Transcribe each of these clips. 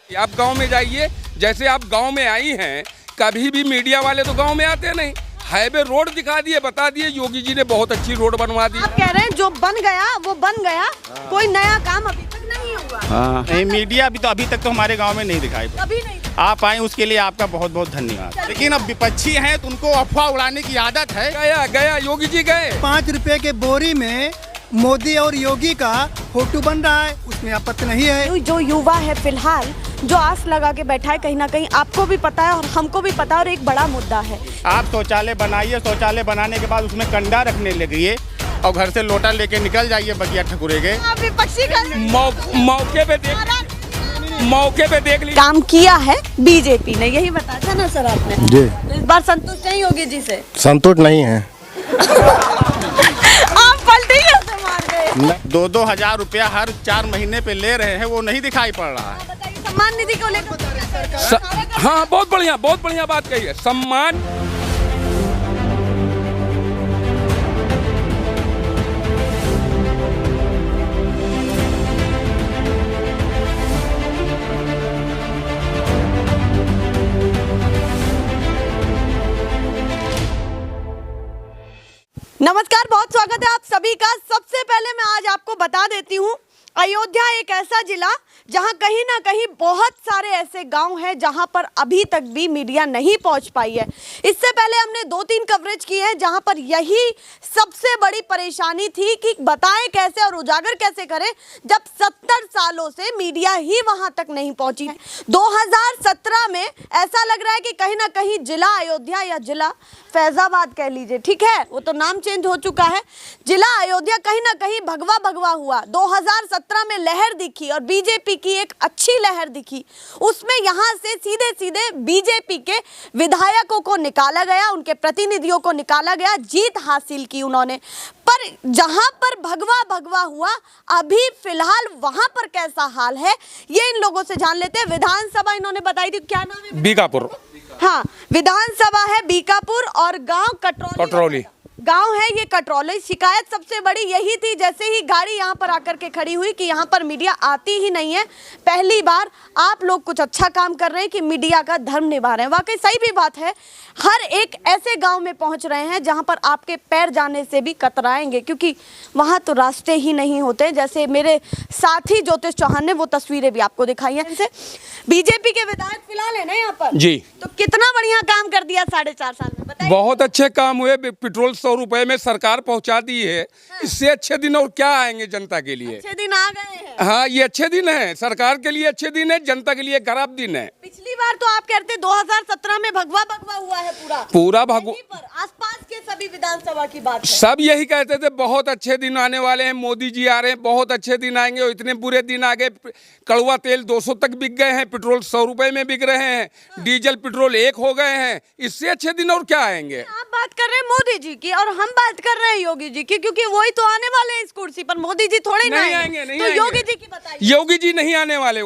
आप गांव में जाइए, जैसे आप गांव में आई हैं, कभी भी मीडिया वाले तो गांव में आते नहीं। हाईवे रोड दिखा दिए, बता दिए योगी जी ने बहुत अच्छी रोड बनवा दी। आप कह रहे हैं जो बन गया वो बन गया, कोई नया काम अभी तक नहीं हुआ। हाँ, नहीं मीडिया अभी तक तो हमारे गांव में नहीं दिखाई। अभी नहीं। आप आए उसके लिए आपका बहुत बहुत धन्यवाद। लेकिन अब विपक्षी हैं तो उनको अफवाह उड़ाने की आदत है। गया योगी जी गए। 5 रुपए के बोरी में मोदी और योगी का फोटो बन रहा है, उसमें आपत्ति नहीं है। जो युवा है फिलहाल जो आस लगा के बैठा है, कहीं ना कहीं आपको भी पता है और हमको भी पता है, और एक बड़ा मुद्दा है। आप शौचालय बनाइए, शौचालय बनाने के बाद उसमें कंडा रखने लगिए और घर से लोटा लेके निकल जाइए बगिया ठकुरे के। विपक्षी मौके पे देख लीजिए। काम किया है बीजेपी ने, यही बताया था ना सर आपने जी। इस बार संतुष्ट नहीं योगी जी से? संतुष्ट नहीं है। आप पलटी कैसे मार गए? 2-2 हजार रुपया हर 4 महीने पे ले रहे हैं, वो नहीं दिखाई पड़ रहा है। बताइए सम्मान निधि को लेकर। हाँ, बहुत बढ़िया बात कही है। सम्मान नमस्कार, बहुत स्वागत है आप सभी का। सबसे पहले मैं आज आपको बता देती हूँ, अयोध्या एक ऐसा जिला जहां कहीं ना कहीं बहुत सारे ऐसे गांव हैं जहां पर अभी तक भी मीडिया नहीं पहुंच पाई है। इससे पहले हमने 2-3 कवरेज की है जहां पर यही सबसे बड़ी परेशानी थी कि बताएं कैसे और उजागर कैसे करें, जब 70 सालों से मीडिया ही वहां तक नहीं पहुंची। 2017 में ऐसा लग रहा है कि कहीं ना कहीं जिला अयोध्या या जिला फैजाबाद कह लीजिए, ठीक है, वो तो नाम चेंज हो चुका है, जिला अयोध्या कहीं ना कहीं भगवा भगवा हुआ। 2017 में लहर दिखी और बीजेपी की एक अच्छी लहर दिखी, उसमें यहां से सीधे सीधे बीजेपी के विधायकों को निकाला गया, उनके प्रतिनिधियों को निकाला गया, जीत हासिल की उन्होंने। पर जहां पर भगवा भगवा हुआ, अभी फिलहाल वहां पर कैसा हाल है ये इन लोगों से जान लेते हैं। विधानसभा इन्होंने बताई थी, क्या नाम है? बीकापुर। हाँ, विधानसभा है बीकापुर और गांव कटरौली गांव है ये कटरौली। शिकायत सबसे बड़ी यही थी, जैसे ही गाड़ी यहाँ पर आकर के खड़ी हुई, कि यहाँ पर मीडिया आती ही नहीं है। पहली बार आप लोग कुछ अच्छा काम कर रहे हैं कि मीडिया का धर्म निभा रहे हैं। वाकई सही भी बात है, हर एक ऐसे गांव में पहुंच रहे हैं जहां पर आपके पैर जाने से भी कतराएंगे, क्योंकि वहां तो रास्ते ही नहीं होते। जैसे मेरे साथी ज्योतिष चौहान ने वो तस्वीरें भी आपको दिखाई हैं। इनसे बीजेपी के विधायक फिलहाल है ना यहाँ पर जी, तो कितना बढ़िया काम कर दिया 4.5 साल में, बताइए। बहुत अच्छे काम हुए। पेट्रोल 100 रुपए में सरकार पहुंचा दी है। इससे अच्छे दिन और क्या आएंगे जनता के लिए? अच्छे दिन आ गए हैं। हाँ, ये अच्छे दिन है, सरकार के लिए अच्छे दिन है, जनता के लिए खराब दिन है। पिछली बार तो आप कहते 2017 में भगवा भगवा हुआ है पूरा भगवा। आसपास के सभी विधानसभा की बात है। सब यही कहते थे बहुत अच्छे दिन आने वाले हैं, मोदी जी आ रहे हैं, बहुत अच्छे दिन आएंगे। और इतने बुरे दिन आ गए। कड़वा तेल 200 तक बिक गए हैं, पेट्रोल 100 रुपए में बिक रहे हैं, डीजल पेट्रोल 1 हो गए हैं। इससे अच्छे दिन और क्या आएंगे? आप बात कर रहे हैं मोदी जी की और हम बात कर रहे हैं योगी जी की, क्योंकि वही तो आने वाले हैं इस कुर्सी पर। मोदी जी थोड़े नहीं आएंगे, नहीं तो आएंगे। योगी जी की बताइए। योगी जी नहीं आने वाले।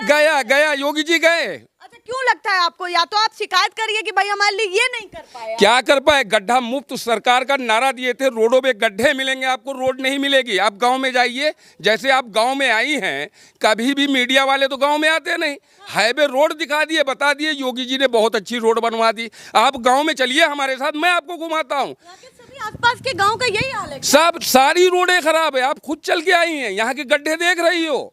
गया योगी जी गए। अच्छा, क्यों लगता है आपको? या तो आप शिकायत करिए कि भाई हमारे लिए ये नहीं कर पाए। क्या कर पाए? गड्ढा मुक्त सरकार का नारा दिए थे, रोडों पे गड्ढे मिलेंगे, आपको रोड नहीं मिलेगी। आप गांव में जाइए, जैसे आप गांव में आई हैं, कभी भी मीडिया वाले तो गांव में आते नहीं। हाईवे रोड दिखा दिए, बता दिए योगी जी ने बहुत अच्छी रोड बनवा दी। आप गांव में चलिए हमारे साथ, मैं आपको घुमाता हूँ। आसपास के गांव का यही हाल है। सब सारी रोडें खराब है। आप खुद चल के आई हैं, यहाँ के गड्ढे देख रही हो,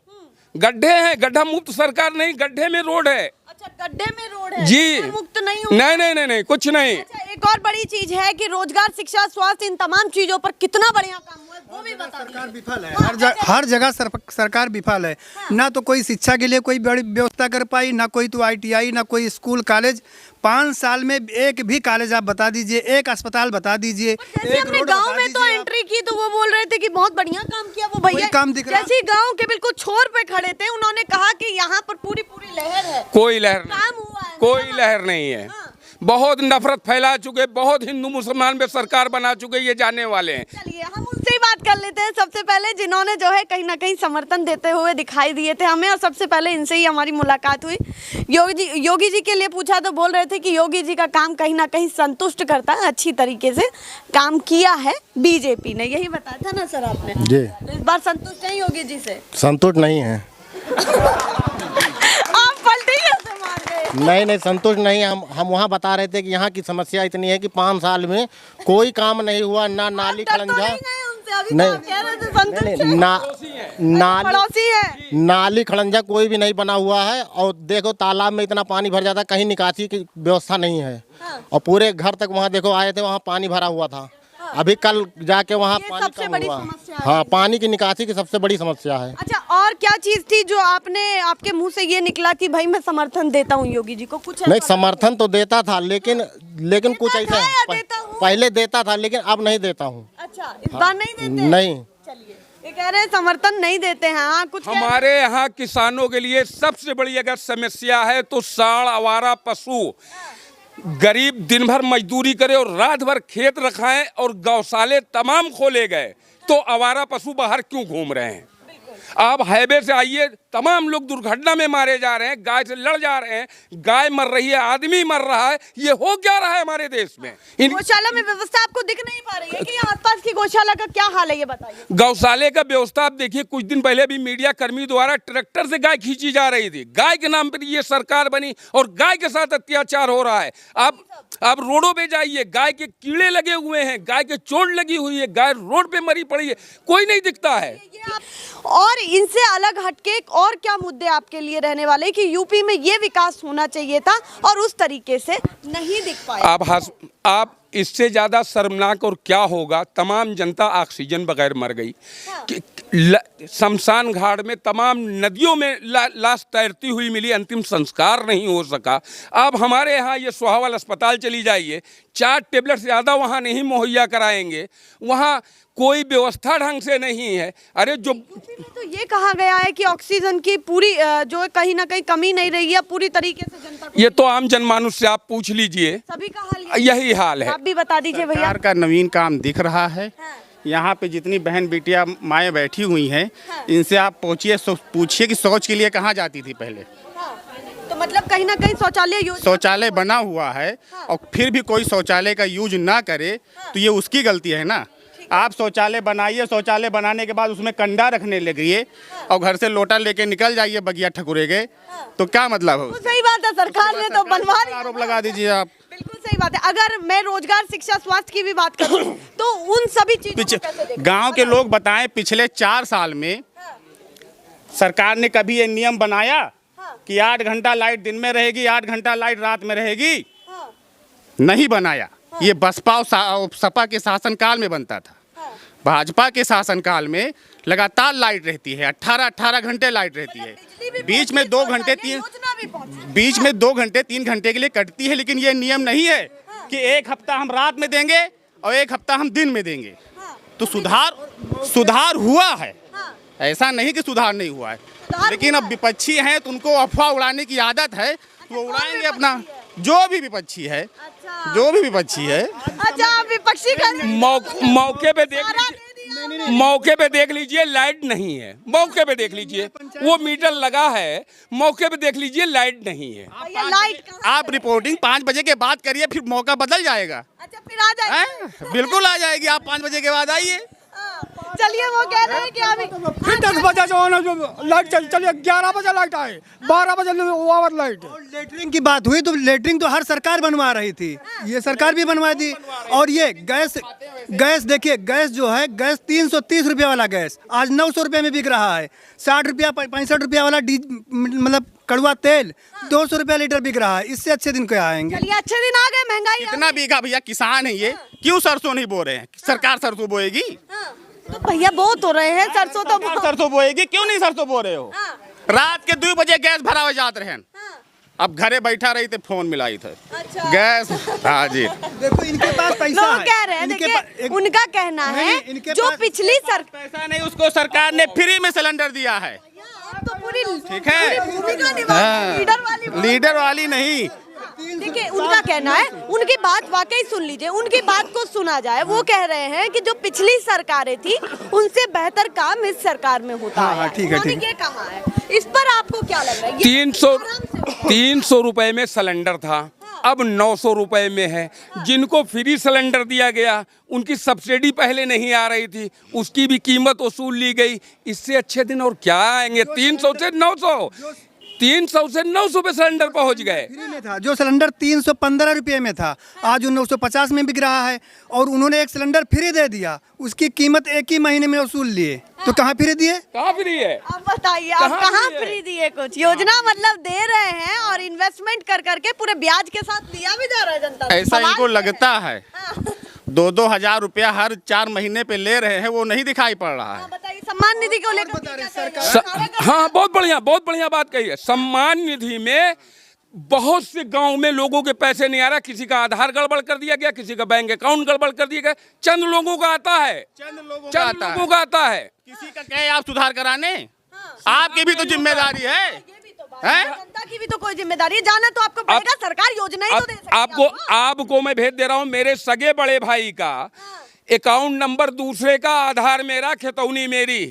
गड्ढे हैं। गड्ढा मुक्त सरकार नहीं, गड्ढे में रोड है। अच्छा, गड्ढे में रोड है जी, मुक्त नहीं हुआ। नहीं, कुछ नहीं। अच्छा, एक और बड़ी चीज है कि रोजगार, शिक्षा, स्वास्थ्य, इन तमाम चीजों पर कितना बढ़िया काम हुआ है वो भी बता दीजिए। सरकार विफल है, हर जगह सरकार विफल है। ना तो कोई शिक्षा के लिए कोई बड़ी व्यवस्था कर पाई, ना कोई तो ITI, ना कोई स्कूल कॉलेज। 5 साल में एक भी कॉलेज आप बता दीजिए, एक अस्पताल बता दीजिए, जैसे एक अपने रोड गांव बता में तो दीजिए। एंट्री की तो वो बोल रहे थे कि बहुत बढ़िया काम किया वो भैया। काम दिख रहा। जैसे गांव के बिल्कुल छोर पे खड़े थे, उन्होंने कहा कि यहाँ पर पूरी लहर है। कोई लहर नहीं, काम हुआ है, कोई लहर नहीं है। बहुत नफरत फैला चुके, बहुत हिंदू मुसलमान में सरकार बना चुके, ये जाने वाले हैं। चलिए हम उनसे ही बात कर लेते हैं, सबसे पहले जिन्होंने जो है कहीं ना कहीं समर्थन देते हुए दिखाई दिए थे हमें, और सबसे पहले इनसे ही हमारी मुलाकात हुई। योगी जी के लिए पूछा तो बोल रहे थे कि योगी जी का काम कहीं ना कहीं संतुष्ट करता है, अच्छी तरीके से काम किया है बीजेपी ने, यही बताया था ना सर आपने जी। इस बार संतुष्ट है योगी जी से? संतुष्ट नहीं है। नहीं संतुष्ट नहीं। हम वहाँ बता रहे थे कि यहाँ की समस्या इतनी है कि 5 साल में कोई काम नहीं हुआ, ना नाली खड़ंजा, नाली खड़ंजा कोई भी नहीं बना हुआ है। और देखो तालाब में इतना पानी भर जाता है, कहीं निकासी की व्यवस्था नहीं है। और पूरे घर तक वहाँ देखो आए थे, वहाँ पानी भरा हुआ था। अभी कल जाके वहाँ पानी सबसे कम बड़ी हुआ। समस्या है। हाँ, पानी की निकासी की सबसे बड़ी समस्या है। अच्छा, और क्या चीज थी जो आपके मुंह से ये निकला कि भाई मैं समर्थन देता हूँ योगी जी को? कुछ नहीं, समर्थन तो देता था, लेकिन कुछ ऐसा था या देता हूँ? पहले देता था, लेकिन अब नहीं देता हूँ। अच्छा, इस बार नहीं देते? नहीं। चलिए, ये कह रहे हैं समर्थन नहीं देते हैं। हाँ, कुछ हमारे यहाँ किसानों के लिए सबसे बड़ी अगर समस्या है तो साढ़ आवारा पशु। गरीब दिन भर मजदूरी करे और रात भर खेत रखाएं और गौशाले तमाम खोले गए, तो आवारा पशु बाहर क्यों घूम रहे हैं? आप हाईवे से आइए, तमाम लोग दुर्घटना में मारे जा रहे हैं, गाय से लड़ जा रहे हैं, गाय मर रही है, आदमी मर रहा है। ये हो क्या रहा है हमारे देश में? गौशाला में व्यवस्था आपको दिख नहीं पा रही है कि आसपास की गौशाला का क्या हाल है, ये बताइए। गौशाले का व्यवस्था आप देखिए, कुछ दिन पहले भी मीडिया कर्मी द्वारा ट्रैक्टर से गाय खींची जा रही थी। गाय के नाम पर ये सरकार बनी और गाय के साथ अत्याचार हो रहा है। आप रोडों पे जाइए, गाय के कीड़े लगे हुए हैं, गाय के चोट लगी हुई है, गाय रोड पे मरी पड़ी है, कोई नहीं दिखता है। और इनसे अलग हटके और क्या मुद्दे आपके लिए रहने वाले कि यूपी में ये विकास होना चाहिए था और उस तरीके से नहीं दिख पाया? आप इससे ज़्यादा शर्मनाक और क्या होगा? तमाम जनता ऑक्सीजन बगैर मर गई। शमशान घाट में तमाम नदियों में लाश तैरती हुई मिली, अंतिम संस्कार नहीं हो सका। अब हमारे यहाँ ये सोहावल अस्पताल चली जाइए, 4 टेबलेट ज़्यादा वहाँ नहीं मुहैया कराएंगे, वहाँ कोई व्यवस्था ढंग से नहीं है। अरे जो तो ये कहा गया है कि ऑक्सीजन की पूरी जो कहीं ना कहीं कमी नहीं रही है पूरी तरीके से जनता को। ये तो आम जनमानुस से आप पूछ लीजिए, सभी का हाल यही हाल है। आप भी बता दीजिए भैया। सरकार का नवीन काम दिख रहा है। यहाँ पे जितनी बहन बेटियां माएँ बैठी हुई हैं, इनसे आप पूछिए कि शौच के लिए कहाँ जाती थी पहले। तो मतलब कहीं ना कहीं शौचालय बना हुआ है और फिर भी कोई शौचालय का यूज ना करे तो ये उसकी गलती है ना। आप शौचालय बनाइए, शौचालय बनाने के बाद उसमें कंडा रखने लगिए और घर से लोटा लेके निकल जाइए बगिया ठकुरे के, तो क्या मतलब है? सही बात है, सरकार ने तो बनवा आरोप लगा दीजिए आप। बिल्कुल सही बात है। अगर मैं रोजगार, शिक्षा, स्वास्थ्य की भी बात करूं तो उन सभी चीजों गांव के लोग बताएं, पिछले 4 साल में सरकार ने कभी ये नियम बनाया कि 8 घंटा लाइट दिन में रहेगी, 8 घंटा लाइट रात में रहेगी? नहीं बनाया। ये बसपा और सपा के शासनकाल में बनता था। भाजपा के शासनकाल में लगातार लाइट रहती है, 18 घंटे लाइट रहती है। बीच में 2 घंटे 3 घंटे के लिए कटती है, लेकिन ये नियम नहीं है कि 1 हफ्ता हम रात में देंगे और 1 हफ्ता हम दिन में देंगे। तो सुधार हुआ है, ऐसा नहीं कि सुधार नहीं हुआ है। लेकिन अब विपक्षी हैं तो उनको अफवाह उड़ाने की आदत है, तो वो उड़ाएंगे अपना। जो भी विपक्षी है, जो भी विपक्षी है। अच्छा, आप विपक्षी मौके पे देख लीजिए लाइट नहीं है, मौके पे देख लीजिए वो मीटर लगा है, मौके पे देख लीजिए लाइट नहीं है। आप रिपोर्टिंग 5 बजे के बाद करिए, फिर मौका बदल जाएगा। अच्छा, फिर आ जाएगी? बिल्कुल आ जाएगी, आप 5 बजे के बाद आइए। चलिए, वो कह रहे हैं कि अभी फिर 10 बजे जो लाइट चलिए, 11 बजे लाइट आए, 12 बजे ओवर लाइट। लेटरिंग की बात हुई तो लेटरिंग तो हर सरकार बनवा रही थी, ये सरकार भी बनवा दी। और ये गैस देखिए, गैस जो है, गैस 330 रुपये वाला गैस आज 900 रुपये में बिक रहा है। 60 रुपया 65 रुपया वाला मतलब कड़वा तेल 200 रुपया लीटर बिक रहा है। इससे अच्छे दिन क्या आएंगे? चलिए, अच्छे दिन आ गए। महंगाई कितना बिका भैया? किसान है ये, क्यों सरसों नहीं बो रहे हैं? सरकार सरसों बोएगी तो भैया बो तो रहे हैं सरसों, तो सरसों बोएगी, क्यों नहीं सरसों बो रहे हो? रात के 2 बजे गैस भरा हुआ जाते हैं। अब घरे बैठा रही थे, फोन मिलाई थे। अच्छा। गैस। हाँ जी, देखो इनके पास पैसा लोग कह रहे हैं, देखिए उनका कहना है जो पिछली पैसा नहीं, उसको सरकार ने फ्री में सिलेंडर दिया है। तो पूरी ठीक है, लीडर वाली नहीं। देखिए, उनका कहना है, उनकी बात वाकई सुन लीजिए, उनकी बात को सुना जाए। वो कह रहे हैं कि जो पिछली सरकारें थी उनसे बेहतर काम इस सरकार में होता है। ठीक है, ठीक है। ये कहा है, इस पर आपको क्या लग रहा है? 300 रुपए में सिलेंडर था, अब 900 रुपए में है। जिनको फ्री सिलेंडर दिया गया उनकी सब्सिडी पहले नहीं आ रही थी, उसकी भी कीमत वसूल ली गई। इससे अच्छे दिन और क्या आएंगे? 300 से 900। 300 से 900 पे सिलेंडर पहुंच गए। फ्री में था, जो सिलेंडर 315 रुपये में था आज वो 950 में बिक रहा है। और उन्होंने एक सिलेंडर फ्री दे दिया, उसकी कीमत एक ही महीने में वसूल लिए। तो कहाँ फ्री दिए? कहाँ फ्री है? अब बताइए, आप कहाँ फ्री दिए? कुछ योजना मतलब दे रहे हैं और इन्वेस्टमेंट कर करके पूरे ब्याज के साथ लिया भी जा रहा है जनता से। ऐसा सवाल इनको ये लगता है। हाँ। 2-2 हजार रुपया हर 4 महीने पे ले रहे हैं, वो नहीं दिखाई पड़ रहा है। बताइए सम्मान निधि को लेकर बता रहे क्या कहेंगे? सरकार- हाँ, बहुत बढ़िया बात कही है। सम्मान निधि में बहुत से गांव में लोगों के पैसे नहीं आ रहा। किसी का आधार गड़बड़ कर दिया गया, किसी का बैंक अकाउंट गड़बड़ कर दिया गया। चंद लोगों का आता है, चंद लोगों का आता है। किसी का कहे आप सुधार कराने, आपकी भी तो जिम्मेदारी है। हैं? जनता की भी तो कोई जिम्मेदारी है, जाना तो आपको पड़ेगा। सरकार योजना ही तो दे सकती है आपको मैं भेज दे रहा हूँ। मेरे सगे बड़े भाई का अकाउंट नंबर दूसरे का, आधार मेरा, खतौनी मेरी।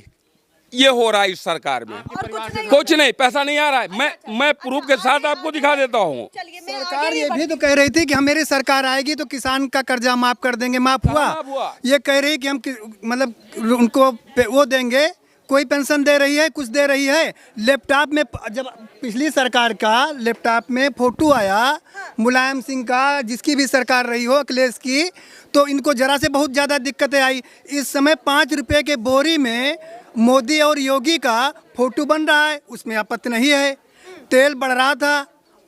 ये हो रहा है इस सरकार में। और कुछ नहीं, पैसा नहीं आ रहा है। मैं प्रूफ के साथ आपको दिखा देता हूँ। चलिए मैं सरकार आगे ये भी तो कह रही थी कि हमारी सरकार आएगी तो किसान का कर्जा माफ कर देंगे। माफ माफ हुआ? हुआ? ये कह रही कि हम मतलब उनको वो देंगे, कोई पेंशन दे रही है, कुछ दे रही है। लैपटॉप में जब पिछली सरकार का लैपटॉप में फोटो आया मुलायम सिंह का, जिसकी भी सरकार रही हो, अखिलेश की, तो इनको जरा से बहुत ज़्यादा दिक्कतें आई। इस समय 5 रुपये के बोरी में मोदी और योगी का फोटो बन रहा है, उसमें आपत्ति नहीं है। तेल बढ़ रहा था,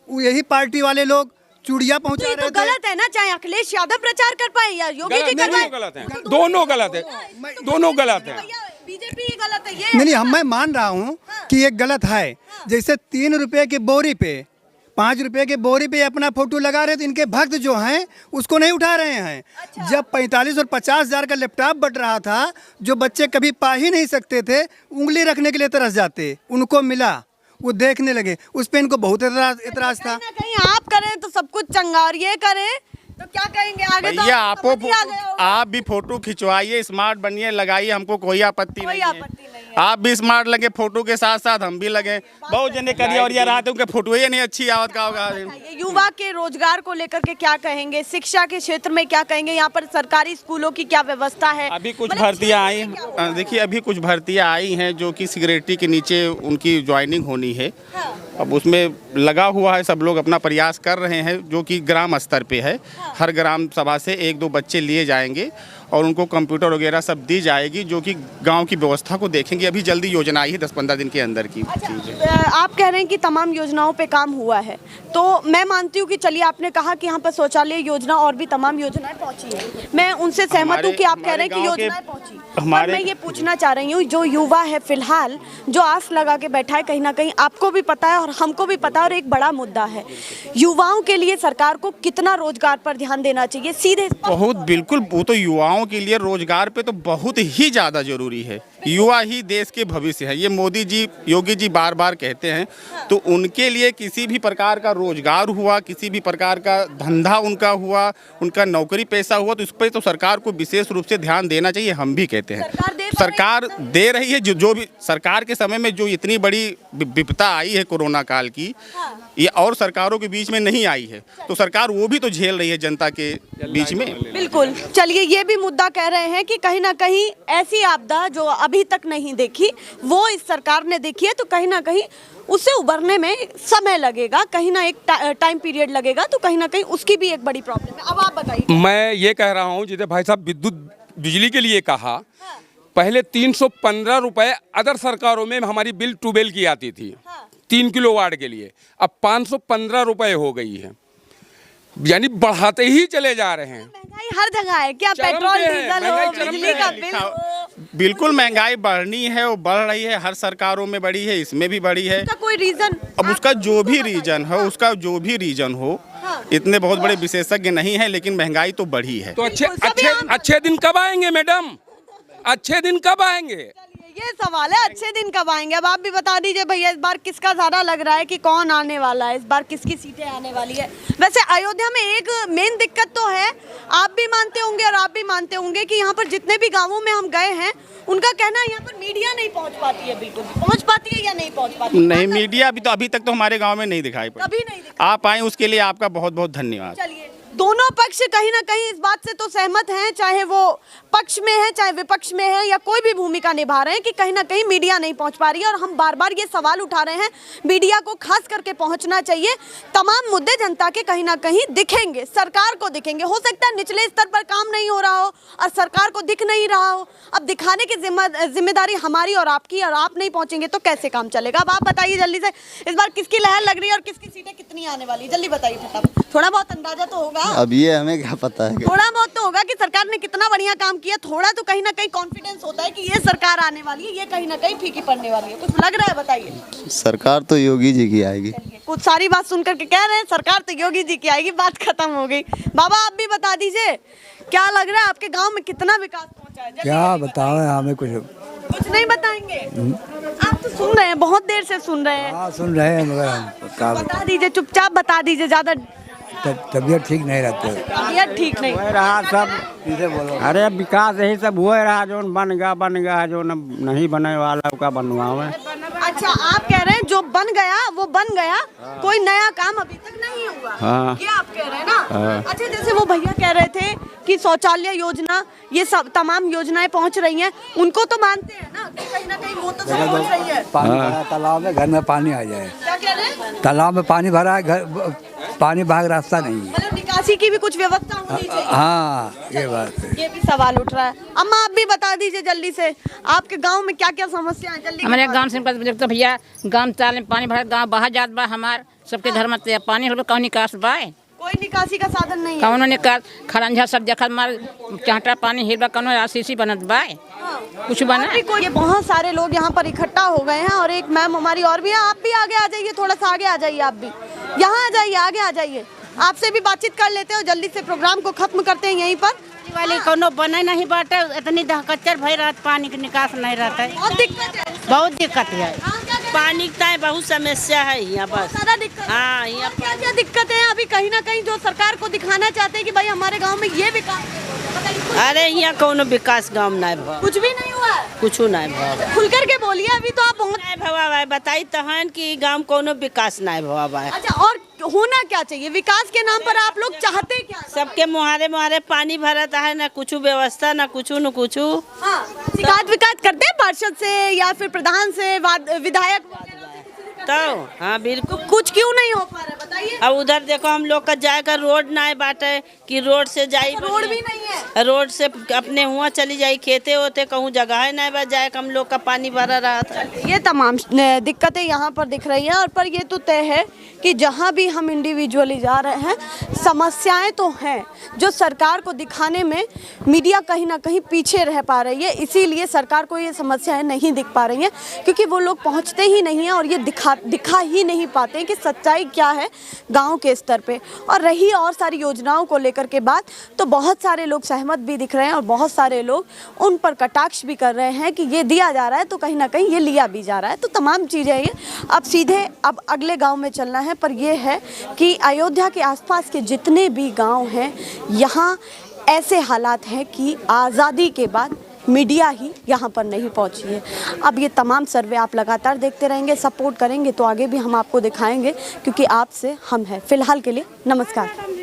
वो यही पार्टी वाले लोग चूड़िया तो पहुंचा ये रहे तो थे। गलत है ना, चाहे अखिलेश यादव प्रचार कर पाए या योगी जी करवाए। गलत है, दोनों गलत है, दोनों गलत है। बीजेपी ही गलत है ये। नहीं, मैं मान रहा हूँ कि ये गलत है। जैसे 3 रुपये के बोरी पे, 5 रुपये के बोरी पे अपना फोटो लगा रहे, तो इनके भक्त जो हैं उसको नहीं उठा रहे हैं। जब 45 और 50 हजार का लैपटॉप बढ़ रहा था, जो बच्चे कभी पा ही नहीं सकते थे, उंगली रखने के लिए तरस जाते, उनको मिला, वो देखने लगे। उस पर इनको बहुत एतराज था। कहीं ना कहीं आप करें तो सब कुछ चंगारिये करें, तो क्या कहेंगे आगे? तो भैया आप आप भी फोटो खिंचवाइए, स्मार्ट बनिए, लगाइए, हमको कोई आपत्ति कोई नहीं आपत्ति नहीं है। आप भी स्मार्ट लगे, फोटो के साथ साथ हम भी लगे। बहुत जने करिए और ये रात उनके फोटो ही नहीं अच्छी आवत का होगा। ये युवा के रोजगार को लेकर के क्या कहेंगे? शिक्षा के क्षेत्र में क्या कहेंगे? यहाँ पर सरकारी स्कूलों की क्या व्यवस्था है? अभी कुछ मतलब भर्तियां आई, क्षेत्र में क्या हुआ? देखिए अभी कुछ भर्तियां आई हैं जो कि सिक्योरिटी के नीचे उनकी ज्वाइनिंग होनी है। अब उसमें लगा हुआ है, सब लोग अपना प्रयास कर रहे हैं, जो कि ग्राम स्तर पे है। हर ग्राम सभा से 1-2 बच्चे लिए जाएंगे और उनको कंप्यूटर वगैरह सब दी जाएगी, जो कि गांव की व्यवस्था को देखेंगे। अभी जल्दी योजना आई है 10-15 दिन के अंदर की चीज़ है। आप कह रहे हैं कि तमाम योजनाओं पे काम हुआ है, तो मैं मानती हूँ कि चलिए आपने कहा कि यहाँ पर शौचालय योजना और भी तमाम योजनाएं पहुँची हैं। मैं उनसे सहमत हूँ कि आप कह रहे हैं कि योजनाएं पहुँची। पर मैं ये पूछना चाह रही हूँ, जो युवा है फिलहाल जो आस लगा के बैठा है, कहीं ना कहीं आपको भी पता है और हमको भी पता है, और एक बड़ा मुद्दा है युवाओं के लिए सरकार को कितना रोजगार पर ध्यान देना चाहिए? सीधे बहुत बिल्कुल, वो तो युवाओं के लिए रोजगार पे तो बहुत ही ज़्यादा जरूरी है। युवा ही देश के भविष्य है, ये मोदी जी, योगी जी बार बार कहते हैं। तो उनके लिए किसी भी प्रकार का रोजगार हुआ, किसी भी प्रकार का धंधा उनका हुआ, उनका नौकरी पैसा हुआ, तो इस पर तो सरकार को विशेष रूप से ध्यान देना चाहिए। हम भी कहते हैं सरकार दे रही है। जो भी सरकार के समय में जो इतनी बड़ी विपदा आई है कोरोना काल की, ये और सरकारों के बीच में नहीं आई है, तो सरकार वो भी तो झेल रही है जनता के बीच में। बिल्कुल। चलिए ये भी मुद्दा कह रहे हैं कि कहीं ना कहीं ऐसी आपदा जो अभी तक नहीं देखी वो इस सरकार ने देखी है, तो कहीं ना कहीं उससे उबरने में समय लगेगा, कहीं ना एक टाइम पीरियड लगेगा, तो कहीं ना कहीं उसकी भी एक बड़ी प्रॉब्लम है। अब आप बताइए। मैं ये कह रहा हूँ, जैसे भाई साहब बिजली के लिए कहा, पहले 315 रुपए अदर सरकारों में हमारी बिल ट्यूबवेल की आती थी 3 किलोवाट के लिए, अब 515 रुपए हो गई है। यानी बढ़ाते ही चले जा रहे हैं। महंगाई हर जगह है क्या? चरम पेट्रोल पे है, डीजल हो, महंगाई चरम बिजली पे का है। बिल हो, बिल्कुल महंगाई बढ़नी है, वो बढ़ रही है, हर सरकारों में बढ़ी है, इसमें भी बढ़ी है। उसका कोई रीजन? अब उसका जो भी रीजन हो, उसका जो भी रीजन हो, इतने बहुत बड़े विशेषज्ञ नहीं है, लेकिन महंगाई तो बढ़ी है। तो अच्छे दिन कब आएंगे मैडम? अच्छे दिन कब आएंगे? ये सवाल है, अच्छे दिन कब आएंगे? अब आप भी बता दीजिए भैया, इस बार किसका ज्यादा लग रहा है कि कौन आने वाला है, इस बार किसकी सीटें आने वाली है? वैसे अयोध्या में एक मेन दिक्कत तो है, आप भी मानते होंगे और आप भी मानते होंगे कि यहाँ पर जितने भी गांवों में हम गए हैं, उनका कहना है यहाँ पर मीडिया नहीं पहुँच पाती है। बिल्कुल पहुँच पाती है या नहीं पहुँच पाती? नहीं, मीडिया अभी तक तो हमारे गाँव में नहीं दिखाई पड़ी। कभी नहीं दिखा। आप आए उसके लिए आपका बहुत बहुत धन्यवाद। चलिए, दोनों दोनों पक्ष कहीं ना कहीं इस बात से तो सहमत हैं, चाहे वो पक्ष में है चाहे विपक्ष में है या कोई भी भूमिका निभा रहे हैं, कि कहीं ना कहीं मीडिया नहीं पहुंच पा रही है। और हम बार बार ये सवाल उठा रहे हैं, मीडिया को खास करके पहुंचना चाहिए। तमाम मुद्दे जनता के कहीं ना कहीं दिखेंगे, सरकार को दिखेंगे। हो सकता है निचले स्तर पर काम नहीं हो रहा हो और सरकार को दिख नहीं रहा हो। अब दिखाने की जिम्मेदारी हमारी और आपकी, और आप नहीं पहुंचेंगे तो कैसे काम चलेगा। अब आप बताइए जल्दी से, इस बार किसकी लहर लग रही है और किसकी सीटें कितनी आने वाली है, जल्दी बताइए फटाफट। थोड़ा बहुत अंदाजा तो होगा, अब ये हमें क्या पता है। थोड़ा बहुत तो होगा कि सरकार ने कितना बढ़िया काम किया। थोड़ा तो कहीं ना कहीं कॉन्फिडेंस होता है कि ये सरकार आने वाली है, ये कहीं ना कहीं फीकी पड़ने वाली है। कुछ लग रहा है, बताइए। सरकार तो योगी जी की आएगी। कुछ सारी बात सुन करके कह रहे हैं सरकार तो योगी जी की आएगी, बात खत्म हो गई। बाबा आप भी बता दीजिए, क्या लग रहा है आपके गांव में कितना विकास पहुंचा है? क्या बताएं, हमें कुछ नहीं बताएंगे। आप तो सुन रहे हैं, बहुत देर से सुन रहे हैं। हाँ सुन रहे हैं, मगर हम क्या बता दीजिए, चुपचाप बता दीजिए, ज्यादा तबीयत ठीक नहीं रहती। तबीयत ठीक नहीं। रहा सब। अरे विकास यही सब हो रहा, जो बन गया, जो नहीं बने वाला का बनवावे। अच्छा, आप कह रहे हैं जो बन गया वो बन गया, कोई नया काम अभी तक नहीं हुआ। हाँ। ये आप कह रहे हैं ना। अच्छा, जैसे वो भैया कह रहे थे कि शौचालय योजना, ये सब तमाम योजनाएं पहुंच रही हैं, उनको तो मानते हैं ना कि कहीं ना कहीं वो तो सब पहुंच रही है। पानी भरा तालाब में, घर में पानी आ जाए। क्या कह रहे हैं? तालाब में पानी भरा है, घर पानी भाग रास्ता नहीं है। मतलब निकासी की भी कुछ व्यवस्था होनी चाहिए। हाँ, ये बात है। ये भी सवाल उठ रहा है। अम्मा आप भी बता दीजिए जल्दी से, आपके गांव में क्या क्या समस्या है, जल्दी। हमारे गांव से देखते भैया, गांव ताल में पानी भरा, गांव बाहर जात बा, हमार सबके घर में पानी हो, कौन निकास बा, कोई निकासी का साधन नहीं है। कौन निकास, खरंजा सब देखा मार चाहता पानी हिरबा, कौन आरसीसी बनत बा, कुछ बना। ये बहुत सारे लोग यहाँ पर इकट्ठा हो गए हैं और एक मैम हमारी और भी है। आप भी आगे आ जाइए, थोड़ा सा आगे आ जाइए, आप भी यहाँ आ जाइए, आगे आ जाइए, आपसे भी बातचीत कर लेते हैं। जल्दी से प्रोग्राम को खत्म करते हैं यहीं पर। वाली कोनो बने नहीं बाटे, इतनी कच्चर भई रात, पानी के निकास नहीं रहता है। बहुत दिक्कत है, बहुत दिक्कत है, पानी का बहुत समस्या है यहाँ पर। सारा दिक्कत। हाँ, यहाँ क्या क्या दिक्कत है अभी? कहीं ना कहीं जो सरकार को दिखाना चाहते हैं कि भाई हमारे गांव में ये विकास, अरे यहाँ कोनो विकास गाँव नहीं भवा, कुछ भी नहीं हुआ है। कुछ नहीं भवा। खुल करके बोलिए, अभी तो आप बहुत नहीं भवा भाई, बताई तहन कि गाँव कोनो विकास नहीं भवा भाई। अच्छा, और होना क्या चाहिए विकास के नाम पर? आप लोग चाहते क्या? सबके मुहारे पानी भरता है, ना कुछ व्यवस्था, ना कुछ न कुछ। हाँ, शिकायत करते हैं पार्षद से या फिर प्रधान से, विधायक तो हाँ बिल्कुल। तो कुछ क्यों नहीं हो पा रहा है, बताइए। अब उधर देखो हम लोग का जाएगा रोड ना बाटे कि रोड से जाई, रोड भी नहीं है। रोड से अपने हुआ चली जाई, खेते होते कहूँ जगह है नहीं जाए, हम लोग का पानी भरा रहा था। ये तमाम दिक्कतें यहाँ पर दिख रही हैं। और पर ये तो तय है कि जहाँ भी हम इंडिविजुअली जा रहे हैं, समस्याएं तो हैं जो सरकार को दिखाने में मीडिया कहीं ना कहीं पीछे रह पा रही है। इसीलिए सरकार को ये समस्याएं नहीं दिख पा रही हैं, क्योंकि वो लोग पहुँचते ही नहीं हैं और ये दिखा ही नहीं पाते हैं कि सच्चाई क्या है गांव के स्तर पे। और रही और सारी योजनाओं को लेकर के बात, तो बहुत सारे लोग सहमत भी दिख रहे हैं और बहुत सारे लोग उन पर कटाक्ष भी कर रहे हैं कि ये दिया जा रहा है तो कहीं ना कहीं ये लिया भी जा रहा है। तो तमाम चीज़ें ये अब सीधे अब अगले गांव में चलना है। पर यह है कि अयोध्या के आसपास के जितने भी गांव हैं, यहाँ ऐसे हालात हैं कि आज़ादी के बाद मीडिया ही यहाँ पर नहीं पहुँची है। अब ये तमाम सर्वे आप लगातार देखते रहेंगे, सपोर्ट करेंगे तो आगे भी हम आपको दिखाएंगे, क्योंकि आपसे हम हैं। फिलहाल के लिए नमस्कार।